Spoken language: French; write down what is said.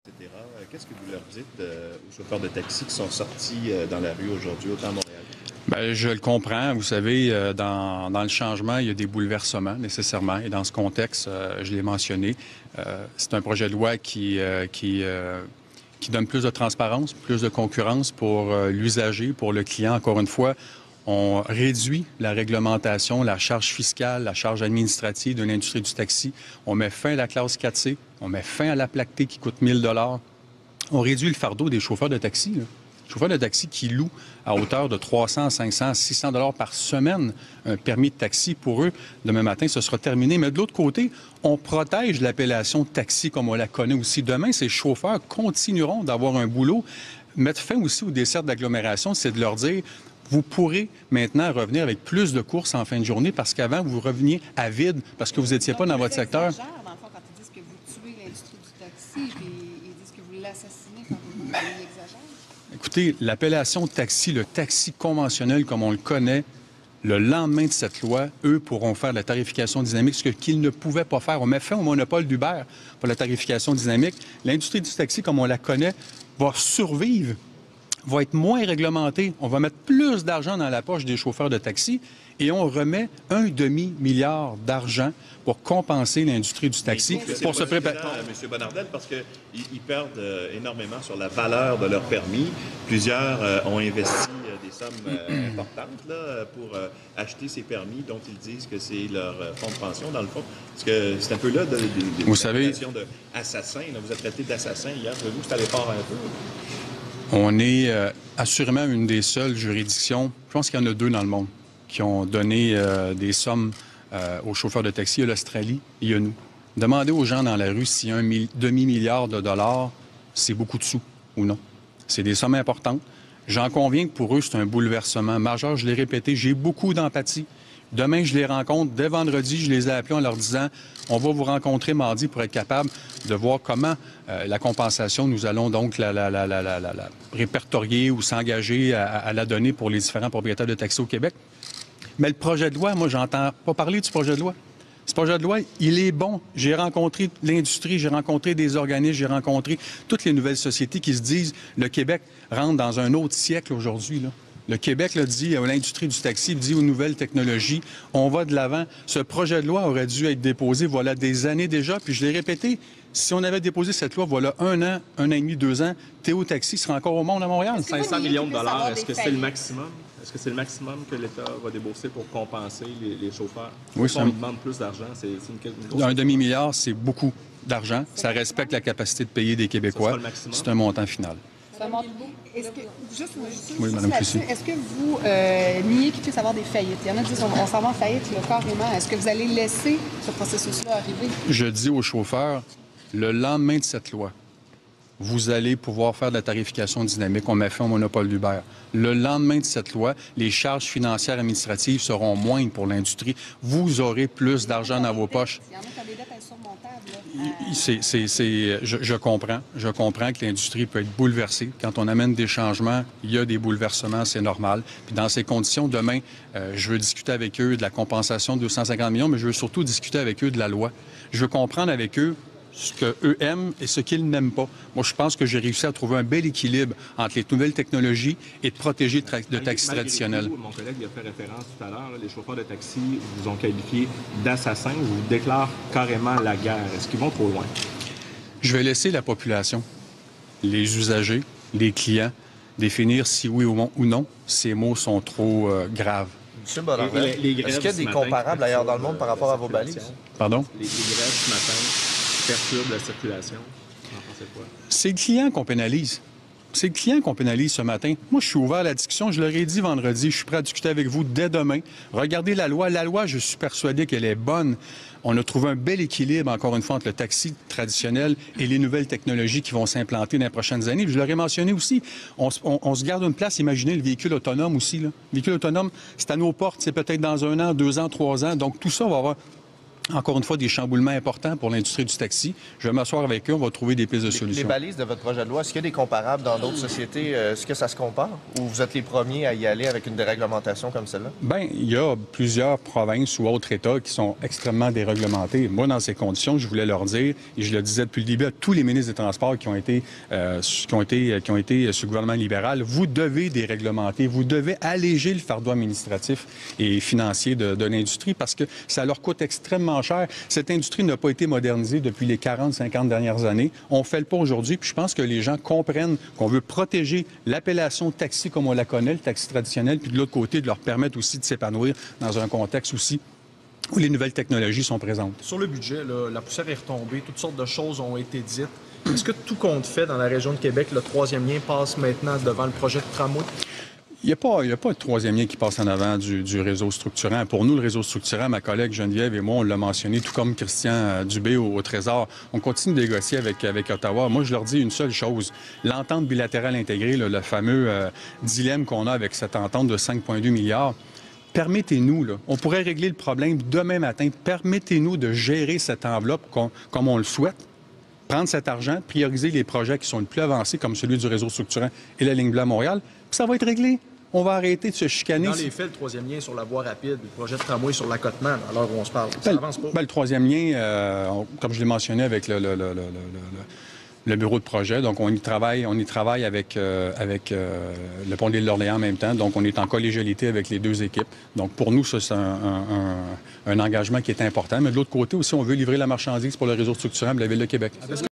etc. Qu'est-ce que vous leur dites aux chauffeurs de taxi qui sont sortis dans la rue aujourd'hui, autant à Montréal? Bien, je le comprends. Vous savez, dans le changement, il y a des bouleversements nécessairement. Et dans ce contexte, je l'ai mentionné, c'est un projet de loi qui donne plus de transparence, plus de concurrence pour l'usager, pour le client. Encore une fois, on réduit la réglementation, la charge fiscale, la charge administrative de l'industrie du taxi. On met fin à la classe 4C. On met fin à la plaque T qui coûte 1 000 $. On réduit le fardeau des chauffeurs de taxi, là. Chauffeurs de taxi qui louent à hauteur de 300, 500, 600 $ par semaine un permis de taxi pour eux. Demain matin, ce sera terminé. Mais de l'autre côté, on protège l'appellation taxi comme on la connaît aussi. Demain, ces chauffeurs continueront d'avoir un boulot. Mettre fin aussi aux dessertes d'agglomération, c'est de leur dire, vous pourrez maintenant revenir avec plus de courses en fin de journée parce qu'avant, vous reveniez à vide parce que vous n'étiez pas dans votre secteur. Dans le fond, quand ils disent que vous tuez l'industrie du taxi, puis ils disent que vous l'assassinez quand vous exagérez. Écoutez, l'appellation taxi, le taxi conventionnel comme on le connaît, le lendemain de cette loi, eux pourront faire la tarification dynamique, ce qu'ils ne pouvaient pas faire. On met fin au monopole d'Uber pour la tarification dynamique. L'industrie du taxi, comme on la connaît, va survivre, va être moins réglementée. On va mettre plus d'argent dans la poche des chauffeurs de taxi et on remet un demi-milliard d'argent pour compenser l'industrie du taxi pour se préparer. M. Bonnardel, parce qu'ils perdent énormément sur la valeur de leur permis. Plusieurs ont investi des sommes importantes là, pour acheter ces permis dont ils disent que c'est leur fonds de pension, dans le fond. Parce que c'est un peu là vous savez, d'assassin. Vous êtes traité d'assassin hier. Vous que c'est allé fort un peu? On est assurément une des seules juridictions, je pense qu'il y en a 2 dans le monde, qui ont donné des sommes aux chauffeurs de taxi. Il y a l'Australie et il y a nous. Demandez aux gens dans la rue si un demi-milliard de dollars, c'est beaucoup de sous ou non. C'est des sommes importantes. J'en conviens que pour eux, c'est un bouleversement majeur. Je l'ai répété, j'ai beaucoup d'empathie. Demain, je les rencontre. Dès vendredi, je les ai appelés en leur disant « On va vous rencontrer mardi pour être capable de voir comment la compensation, nous allons donc la répertorier ou s'engager à la donner pour les différents propriétaires de taxis au Québec. » Mais le projet de loi, moi, j'entends pas parler du projet de loi. Ce projet de loi, il est bon. J'ai rencontré l'industrie, j'ai rencontré des organismes, j'ai rencontré toutes les nouvelles sociétés qui se disent le Québec rentre dans un autre siècle aujourd'hui, là. Le Québec le dit à l'industrie du taxi, dit aux nouvelles technologies, on va de l'avant. Ce projet de loi aurait dû être déposé, voilà, des années déjà. Puis je l'ai répété, si on avait déposé cette loi, voilà, 1 an, 1 an et demi, 2 ans, Théo Taxi serait encore au monde à Montréal. 500 millions de dollars, est-ce que c'est le maximum? Est-ce que c'est le maximum que l'État va débourser pour compenser les chauffeurs? Oui, on demande plus d'argent, c'est une grosse... Un demi-milliard, c'est beaucoup d'argent. Ça respecte la capacité de payer des Québécois. C'est un montant final. Est-ce que, juste oui, Mme Plessis. Est-ce que vous niez qu'il puisse y avoir des faillites? Il y en a qui disent on s'en va en faillite là, carrément. Est-ce que vous allez laisser ce processus-là arriver? Je dis aux chauffeurs, le lendemain de cette loi, vous allez pouvoir faire de la tarification dynamique. On met fin au monopole d'Uber. Le lendemain de cette loi, les charges financières administratives seront moindres pour l'industrie. Vous aurez plus d'argent dans vos poches. Il y en a qui ont des dettes insurmontables. Je comprends. Je comprends que l'industrie peut être bouleversée. Quand on amène des changements, il y a des bouleversements, c'est normal. Puis dans ces conditions, demain, je veux discuter avec eux de la compensation de 250 millions, mais je veux surtout discuter avec eux de la loi. Je veux comprendre avec eux ce qu'eux aiment et ce qu'ils n'aiment pas. Moi, je pense que j'ai réussi à trouver un bel équilibre entre les nouvelles technologies et de protéger le taxi traditionnel. Mon collègue a fait référence tout à l'heure, les chauffeurs de taxi vous ont qualifié d'assassins, vous déclarent carrément la guerre. Est-ce qu'ils vont trop loin? Je vais laisser la population, les usagers, les clients, définir si oui ou non ces mots sont trop graves. M. Bonnardel, est-ce qu'il y a des comparables ailleurs dans le monde par rapport à vos balises? Pardon? Les grèves ce matin perturbent la circulation. Vous en pensez quoi? C'est le client qu'on pénalise. C'est le client qu'on pénalise ce matin. Moi, je suis ouvert à la discussion. Je leur ai dit vendredi, je suis prêt à discuter avec vous dès demain. Regardez la loi. La loi, je suis persuadé qu'elle est bonne. On a trouvé un bel équilibre, encore une fois, entre le taxi traditionnel et les nouvelles technologies qui vont s'implanter dans les prochaines années. Puis je leur ai mentionné aussi, on se garde une place. Imaginez le véhicule autonome aussi, là. Le véhicule autonome, c'est à nos portes. C'est peut-être dans 1 an, 2 ans, 3 ans. Donc, tout ça va avoir encore une fois, des chamboulements importants pour l'industrie du taxi. Je vais m'asseoir avec eux, on va trouver des pistes de solutions. Les balises de votre projet de loi, est-ce qu'il y a des comparables dans d'autres sociétés? Est-ce que ça se compare? Ou vous êtes les premiers à y aller avec une déréglementation comme celle-là? Bien, il y a plusieurs provinces ou autres États qui sont extrêmement déréglementés. Moi, dans ces conditions, je voulais leur dire, et je le disais depuis le début à tous les ministres des Transports qui ont été sur le gouvernement libéral, vous devez déréglementer, vous devez alléger le fardeau administratif et financier de l'industrie parce que ça leur coûte extrêmement cher. Cette industrie n'a pas été modernisée depuis les 40-50 dernières années. On fait le pas aujourd'hui, puis je pense que les gens comprennent qu'on veut protéger l'appellation taxi comme on la connaît, le taxi traditionnel, puis de l'autre côté, de leur permettre aussi de s'épanouir dans un contexte aussi où les nouvelles technologies sont présentes. Sur le budget, là, la poussière est retombée, toutes sortes de choses ont été dites. Est-ce que tout compte fait dans la région de Québec, le troisième lien passe maintenant devant le projet de tramway? Il n'y a pas de troisième lien qui passe en avant du réseau structurant. Pour nous, le réseau structurant, ma collègue Geneviève et moi, on l'a mentionné, tout comme Christian Dubé au Trésor. On continue de négocier avec Ottawa. Moi, je leur dis une seule chose. L'entente bilatérale intégrée, là, le fameux dilemme qu'on a avec cette entente de 5,2 milliards, permettez-nous, là, on pourrait régler le problème demain matin. Permettez-nous de gérer cette enveloppe comme on le souhaite. Prendre cet argent, prioriser les projets qui sont les plus avancés, comme celui du réseau structurant et la ligne bleue à Montréal, puis ça va être réglé. On va arrêter de se chicaner. Dans les faits, le troisième lien sur la voie rapide, le projet de tramway sur l'accotement, à l'heure où on se parle, ça avance pas. Le troisième lien, comme je l'ai mentionné avec le bureau de projet, donc on y travaille avec le pont de l'île d'Orléans en même temps, donc on est en collégialité avec les deux équipes. Donc pour nous, ça, c'est un engagement qui est important. Mais de l'autre côté aussi, on veut livrer la marchandise pour le réseau structurant de la Ville de Québec.